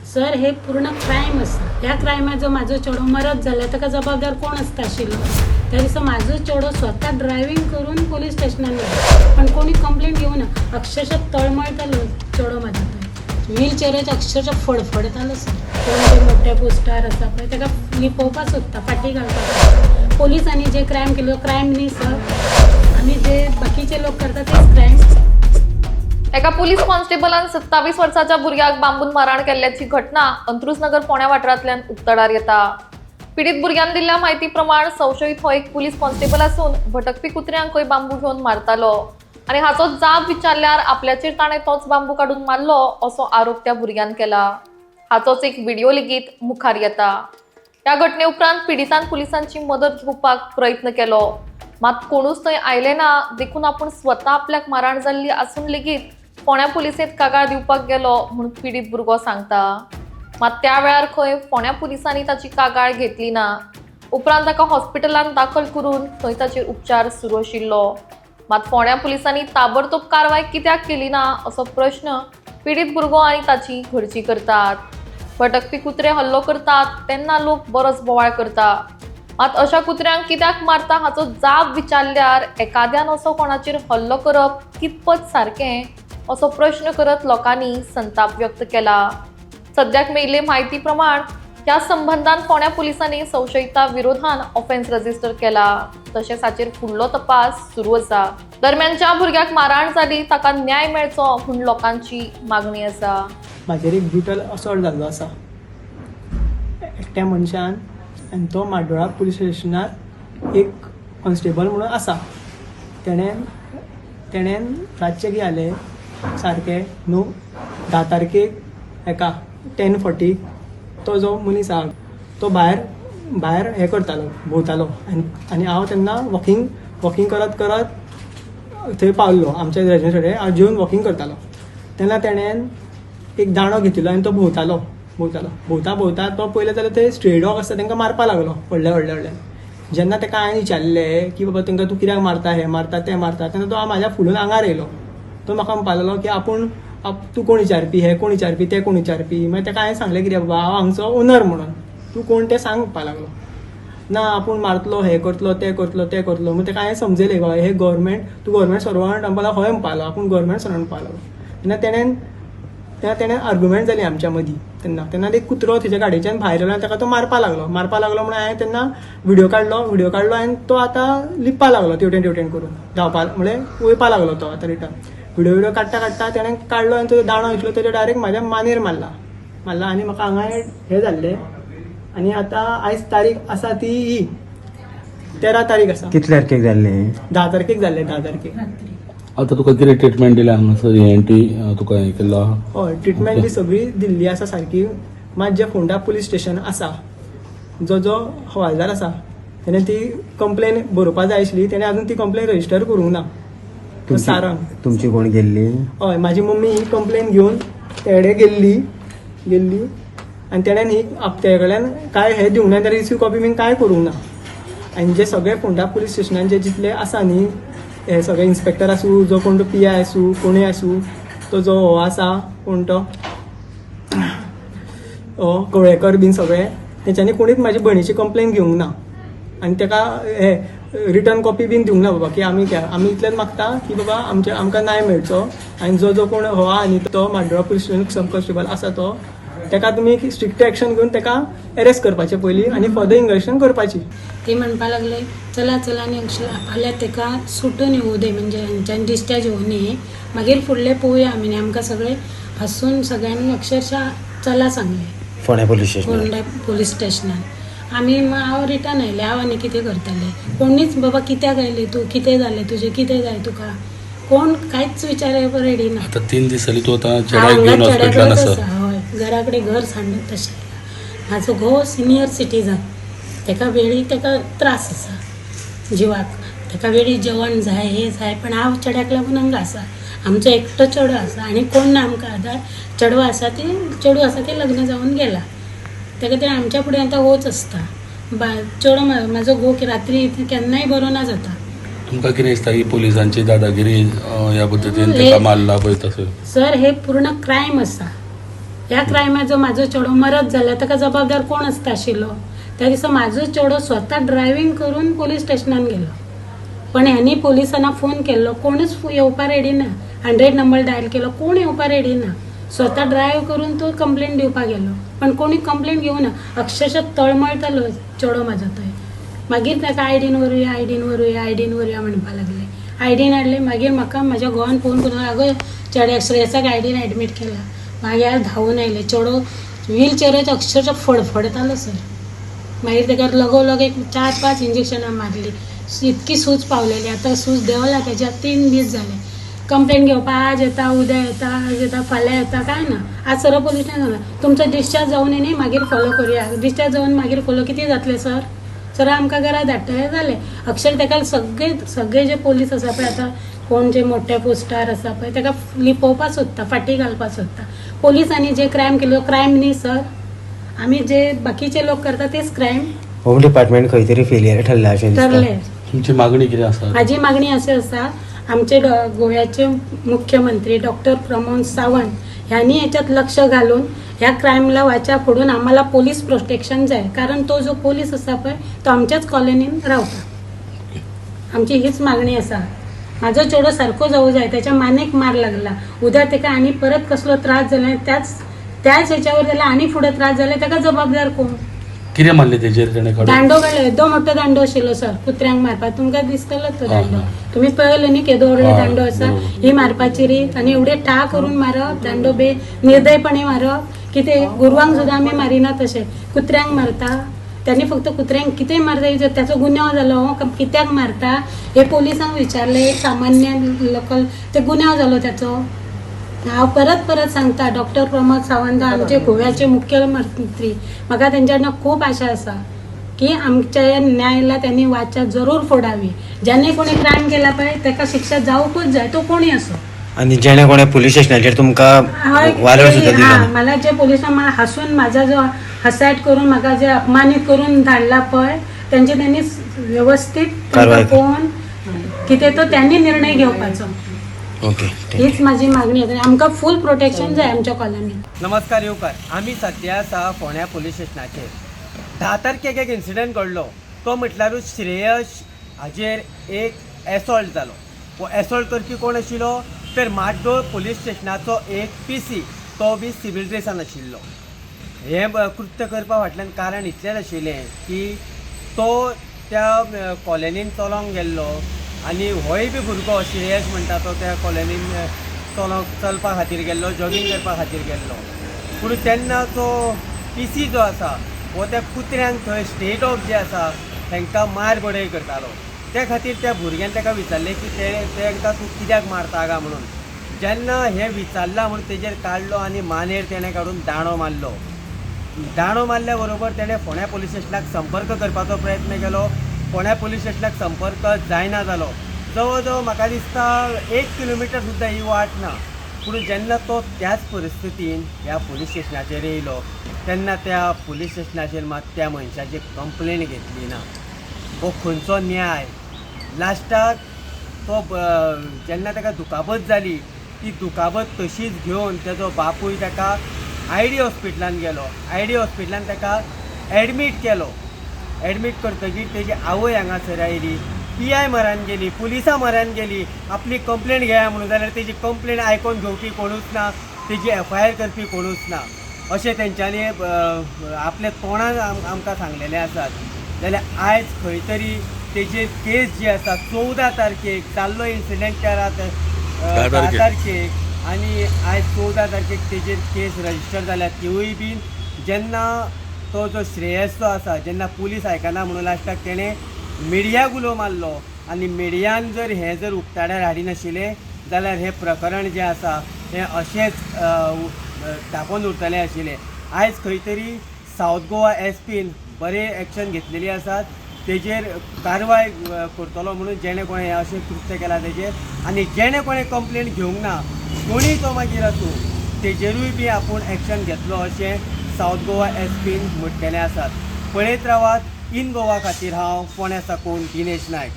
Sir हे पूर्ण crime आसा. ह्या क्रायमाचो म्हाजो चेडो मरत जाल्यार ताका जबाबदार कोण आसता आशिल्लो. त्या दिसा म्हाजो चेडो स्वता ड्रायव्हिंग करून पोलीस स्टेशनार गेलो, पण कोणी कंप्लेंट घेवना. अक्षरशः तळमळतालो चेडो म्हाजो थंय. व्हीलचेअराचेर अक्षरशः फडफडतालो सर. कोण ते मोठे पोस्टार आसा पळय ताका लिपोवपाक सोदता, फाटी घालपाक. पोलिसांनी जे क्रायम केलो क्रायम न्ही सर, आनी जे बाकीचे लोक करता तेच क्रायम. एका पोलीस कॉन्स्टेबलान 27 वर्षाच्या भुरग्याक बांबून मारहाण केल्ल्याची घटना अंत्रुजनगर फोंड्या वाठारांतल्यान उक्ताडार येता. पीडित भुरग्यान दिल्ल्या म्हायती प्रमाण संशयीत हो एक पुलीस कॉन्स्टेबल आसून भटकपी कुत्र्यांक खंय बांबू घेवन मारतालो आनी हाचो जाब विचारल्यार आपल्याचेर ताणें तोच बांबू काडून मारलो असो आरोप त्या भुरग्यान केला. हाचोच एक व्हिडिओ लेगीत मुखार येता. ह्या घटने उपरांत पीडितान पुलिसांची मदत घेवपाक प्रयत्न केलो, मात कोणूच थंय आयले ना. देखून आपूण स्वता आपल्याक मारहाण जाल्ली आसून लेगीत फोंड्या पुलिसेंत कागाळ दिवपाक गेलो म्हणून पीडित भुरगो सांगता. मात त्या वेळार खंय फोंड्या पुलिसांनी ताची कागाळ घेतली ना. उपरांत ताका हॉस्पिटलांत दाखल करून थंय ताचेर उपचार सुरू आशिल्लो. मात फोंड्या पुलिसांनी ताबडतोब कारवाय कित्याक केली ना असो प्रश्न पीडित भुरगो आनी ताची घरची करतात. भटकपी कुत्रे हल्लो करतात तेन्ना लोक बरोच बोवाळ करता, मात अशा कुत्र्यांक कित्याक मारता हाचो जाब विचारल्यार एकाद्यान असो कोणाचेर हल्लो करप कितपत सारकें असो प्रश्न करत लोकांनी संताप व्यक्त केला. सद्याक मेळिल्ले म्हायती प्रमाण ह्या संबंधान फोंड्या पुलिसांनी संशयिता विरोधान ऑफेन्स रजिस्टर केला. तशेंच हाचेर फुडलो तपास सुरू आसा. दरम्यान ज्या भुरग्याक मारहाण जाली ताका न्याय मेळचो म्हूण लोकांची मागणी आसा. म्हाजेर एक ब्रुटल असॉल्ट जाल्लो आसा एकट्या मनशान, आनी तो माड्डोळा पुलीस स्टेशनार एक कॉन्स्टेबल म्हणून आसा. तेणें रातचें कितें जालें सारकें 10 तारखेक हेका 10:40 तो जो मनीस आहा तो भायर हें करतालो, भोंवतालो. आनी हांव तेन्ना वॉकिंग करत थंय पावल्लो आमच्या रेजिडेंट कडेन. हांव जेवन वॉकिंग करतालो तेन्ना तेणें एक दांडो घेतिल्लो आनी तो भोंवता तो पयले जाल्यार ते स्ट्रे डॉग आसता तांकां मारपाक लागलो व्हडले. जेन्ना ताका हांवें विचारलें की बाबा तांकां तूं कित्याक मारता, हें मारता तें मारता, तेन्ना तो म्हाज्या फुडून आंगार येयलो. तो म्हाका म्हणपाक लागलो की तूं कोण विचारपी, हें कोण विचारपी, तें कोण विचारपी. मागीर ताका हांवें सांगलें कितें बाबा हांव हांगचो ओनर म्हणून, तूं कोण तें सांग म्हणपाक लागलो. ना आपूण मारतलो, हें करतलो, तें करतलो. मागीर ताका हांवें समजयलें बाबा हे तूं गव्हर्मेंट सर्वंट म्हणपाक लागलो. हय म्हणपाक लागलो, आपूण गव्हर्मेंट सर्वंट म्हणपाक लागलो. तेन्ना तेणें आर्ग्युमेंट जाली आमच्या मदीं. तेन्ना एक कुत्रो तेच्या गाडयेच्यान भायर येयलो आनी ताका तो मारपाक लागलो म्हणून हांवें तेन्ना व्हिडिओ काडलो आनी तो आतां लिपपाक लागलो तेवटेन करून धांवपाक, म्हळ्यार वयपाक लागलो तो आतां रिटर्न. व्हिडिओ काडटा तेणें काडलो आनी तो दांडो आशिल्लो तेजेर डायरेक्ट म्हाज्या मानेर मारला आनी म्हाका हांगा हें जाल्लें. आनी आतां आयज तारीख आसा ती 13 तारीख आसा. कितल्या तारखेक जाल्लें? 10 तारखेक जाल्लें. 10 तारखेक. आता तुका कितें ट्रिटमेंट दिल्या हांगासर ENT तुका हें केला? हय ट्रिटमेंट बी सगळी दिल्ली आसा सारकी. मात जे फोंडा पुलीस स्टेशन आसा जो हवालदार आसा तेणें ती कंप्लेन बरोवपाक जाय आशिल्ली, तेणें आजून ती कंप्लेन रजिस्टर करूंक ना. तुमची कोण गेल्ली? हय म्हाजी मम्मी ही कंप्लेन घेवन तेडे गेल्ली आनी तेणेन ही तेजे कडल्यान कांय हें दिवंक ना, रिसीव कॉपी बीन कांय करूंक ना. आनी जे सगळे फोंडा पुलीस स्टेशनान जे जितले आसा न्ही हे सगळे इन्स्पेक्टर आसूं, जो कोण तो PI आसूं, कोणूय आसूं, तो जो हो आसा कोण तो कवळेकर बीन सगळे, तेंच्यांनी कोणीच म्हाजी भयणीची कंप्लेन घेवंक ना. आनी ताका हे रिटर्न कॉपी बीन दिवंक ना बाबा की आमी इतलेंच मागता की बाबा आमकां न्याय मेळचो. आनी जो कोण हो आहा न्ही तो माड्डोळा पुलीस स्टेशन सब कॉन्स्टेबल आसा तो, ताका तुमी स्ट्रिक्ट एक्शन घेवन ताका अरेस्ट करपाचें पयलीं आनी फर्दर इन्वेस्टिगेशन करपाची. ते म्हणपाक लागले चला आनी फाल्यां ताका सुटून येवं दे, म्हणजे हांच्यान डिस्चार्ज येवं न्ही, मागीर फुडलें पळोवया आमी. आमकां सगळे हसून सगळ्यांनी अक्षरशः चला सांगलें फोंड्या पुलीस स्टेशनान. हांव रिटर्न आयलें. हांव आनी कितें करतलें, कोणीच बाबा कित्याक आयलें तूं, कितें जालें तुजें, कितें जाय तुका, कोण कांयच विचारप रेडी ना. आता 3 दीस जाली तूं आतां चेड्याक घेवन हॉस्पिटलान आसा. हय घरा कडेन घर सांडत तशें. म्हाजो घोव सिनियर सिटीजन, ताका वेळी ताका त्रास आसा जिवाक, ताका वेळी जेवण जाय हें जाय, पण हांव चेड्याक लागून हांगा आसा. आमचो एकटो चेडो आसा आनी कोण ना आमकां आदार. चेडो आसा ते लग्न जावन गेला, ताका ते आमच्या फुडें आतां होच आसता. चेडो म्हाजो घोव रात्री केन्नाय बरो ना जाता. तुमकां कितें दिसता ही पुलिसांची दादागिरी ह्या पद्दतीन ताका मारला पळय तसो? सर हे पूर्ण क्रायम आसा. ह्या क्रायमात जो म्हाजो चेडो मरत जाल्यार ताका जबाबदार कोण आसता आशिल्लो. त्या दिसा म्हाजो चेडो स्वता ड्रायव्हिंग करून पोलीस स्टेशनान गेलो, पण ह्यांनी पोलिसांना फोन केल्लो, कोणूच येवपा रेडी ना. 100 नंबर डायल केलो, कोण येवपा रेडी ना. स्वता ड्रायव्ह करून तो कंप्लेंट दिवपाक गेलो, पण कोणी कंप्लेंट घेवं ना. अक्षरशः तळमळतालो चेडो म्हाजो थंय. मागीर ताका आयडीन व्हरुया म्हणपा लागले. आयडीन हाडले. मागीर म्हाका म्हाज्या घोवान फोन करून आगो चेड्याक श्रेयसाक आयडीन एडमीट केला. मागीर धांवून आयले. चेडो व्हीलचेअराचेर अक्षरशः फडफडतालो सर. मागीर ताका लगोलग एक 4-5 इंजेक्शनां मारली. इतकी सूज पावलेली. आतां सूज देंवला तेज्या 3 दीस जाले. कंप्लेंट घेवपा आज येता, उद्या येता, आज येता, फाल्यां येता, काय ना. आज सरळ पोलीस स्टेशन तुमचो डिस्चार्ज जावन न्ही मागीर फॉलो करुया. डिस्चार्ज जावन मागीर फॉलो किती जातले सर? सर आमकां घरा धाडटले जाले. अक्षर ताका सगळे जे पोलीस आसा पळय, आतां कोण जे मोठे पोस्टार आसा पळय ताका लिपोवपाक सोदता, फाटी घालपाक सोदता. पोलिसांनी जे क्रायम केलो, क्रायम न्ही सर. आमी जे बाकीचे लोक करता तेच क्रायम. होम डिपार्टमेंट खंय तरी फेलियर ठरला अशें दिसता. ठरले. तुमची मागणी कितें आसा? हाजी मागणी अशी आसा, आमचे गोव्याचे मुख्यमंत्री डॉक्टर प्रमोद सावंत ह्यांनी याच्यात लक्ष घालून ह्या क्रायमला वाचा फोडून आम्हाला पोलीस प्रोटेक्शन जाय. कारण तो जो पोलीस आसा पळय तो आमच्याच कॉलनीन रावता. आमची हीच मागणी आसा. म्हाजो चेडो सारको जावूं जाय. त्याच्या मानेक मार लागला. उद्या ताका आनी परत कसलो त्रास जालो, त्याच हेच्यावर जाल्यार आनी फुडें त्रास जाले ताका जबाबदार कोण? कितें मारले तेजेर तेणें काडून? दांडो काडलो. येदो मोठो दांडो आशिल्लो सर कुत्र्यांक मारपाक. तुमकां दिसतलो तो दांडो. तुम्ही पळयलो न्ही केदो व्हडलो दांडो आसा. ही मारपाची रीत आनी एवढे ठा करून मारप, दांडो निर्दयपणे मारप. कितें गुरवांक सुद्दां आमी मारिना तशें कुत्र्यांक मारता. त्यांनी फक्त कुत्र्यांक कितें मारता त्याचो गुन्यांव जालो. कित्याक मारता हे पोलिसांक विचारले. एक सामान्य लोकल ते गुन्यांव जालो त्याचो. हांव परत सांगता, डॉक्टर प्रमोद सावंत आमचे गोव्याचे मुख्यमंत्री, म्हाका तेंच्याकडनं खूप आशा आसा की आमच्या न्यायाला त्यांनी वाचा जरूर फोडावी. ज्याने कोणी क्रायम केला पळय ताका शिक्षा जावूकच जाय, तो कोणी असो. आणि जेणे कोणे पोलीस स्टेशनाचेर तुमकां वालोर सुद्दां दिला. मला जे पोलिसांनी मला हसून माझा जो हसाट करून म्हाका जे अपमानित करून धाडला पळय त्यांनी व्यवस्थित कोण कितें तो त्यांनी निर्णय घेवपाचो. ओके. हीच माझी मागणी आहे. आमकां फुल प्रोटेक्शन जाय आमच्या कॉलनीत. नमस्कार येवकार. आमी सध्या आसा फोंड्या पोलीस स्टेशनाचेर. 10 तारखेक एक इन्सिडंट घडलो. तो म्हटल्यारूच श्रेयस हाजेर एक एसॉल्ट जालो. वो एसॉल्ट करपी कोण आशिल्लो तर माड्डोळ पोलीस स्टेशनाचो एक PC, तो बी सिवील ड्रेसान आशिल्लो. हे कृत्य करपा फाटल्यान कारण इतलेंच आशिल्लें की तो त्या कॉलनीन चलोंक गेल्लो आनी होय बी भुरगो श्रेयस म्हणटा तो त्या कॉलनीन चलपा खातीर गेल्लो, जॉगिंग करपा खातीर गेल्लो. पूण तेन्ना तो PC जो आसा हो त्या कुत्र्यांक थंय स्टे डॉग जे आसा तांकां मार बडय करतालो. त्या खातीर त्या भुरग्यान ताका विचारलें की तांकां तूं कित्याक मारता काय म्हणून. जेन्ना हें विचारलां म्हणून तेजेर काडलो आनी मानेर तेणें काडून दांडो मारलो. दांडो मारल्या बरोबर तेणें फोंड्या पोलीस स्टेशनाक संपर्क करपाचो प्रयत्न केलो. फोंड्या पोलीस स्टेशनाक संपर्क जायना जालो. जवळ जवळ म्हाका दिसता 1 किलोमिटर सुद्दां ही वाट ना. पूण जेन्ना तो त्याच परिस्थितीन ह्या पोलीस स्टेशनाचेर येयलो तेन्ना त्या पोलीस स्टेशनाचेर मात त्या मनशाची कंप्लेन घेतली ना. हो खंयचो न्याय? लास्टाक तो जेन्ना ताका दुखापत जाली ती दुखापत तशीच घेवन तेजो बापूय ताका ID हॉस्पिटलान गेलो. ID हॉस्पिटलान ताका एडमीट केलो. एडमीट करतकीर तेजी आवय हांगासर आयली. PI म्हऱ्यान गेली, पुलिसां म्हऱ्यान गेली. आपली कंप्लेंट घेया म्हणून जाल्यार तेजी कंप्लेंट आयकोन घेवपी कोणूच ना, तेजी FIR करपी कोणूच ना. अशें तेंच्यांनी आपल्या तोंडान आमकां सांगलेलें आसात. जाल्यार आयज खंय तरी तेजेर केस जी आसा 14 तारखेक जाल्लो इन्सिडंट 10 तारखेक आनी आयज 14 तारखेक तेजेर केस रजिस्टर जाल्या. तिवूय बीन जेन्ना तो जो श्रेयस जो आसा जेन्ना पुलीस आयकना म्हणून लास्टाक तेणें मिडियाक उलो मारलो आनी मिडियान जर हें जर उक्ताड्यार हाडिनाशिल्लें जाल्यार हें प्रकरण जें आसा हें अशेंच धांपोवन उरतलें आशिल्लें. आयज खंय तरी सावथ गोवा SPन बरें एक्शन घेतलेली आसात. तेजेर कारवाय करतलो म्हणून जेणे कोणें हें अशें कृत्य केलां तेजेर आनी जेणे कोणें कंप्लेंट घेवंक ना कोणीय तो मागीर आसूं तेजेरूय बी आपूण एक्शन घेतलो अशें सावथ गोवा SPन म्हटलेलें आसात. पळयत रावात इन गोवा खातीर हांव फोंड्या साकून दिनेश नायक.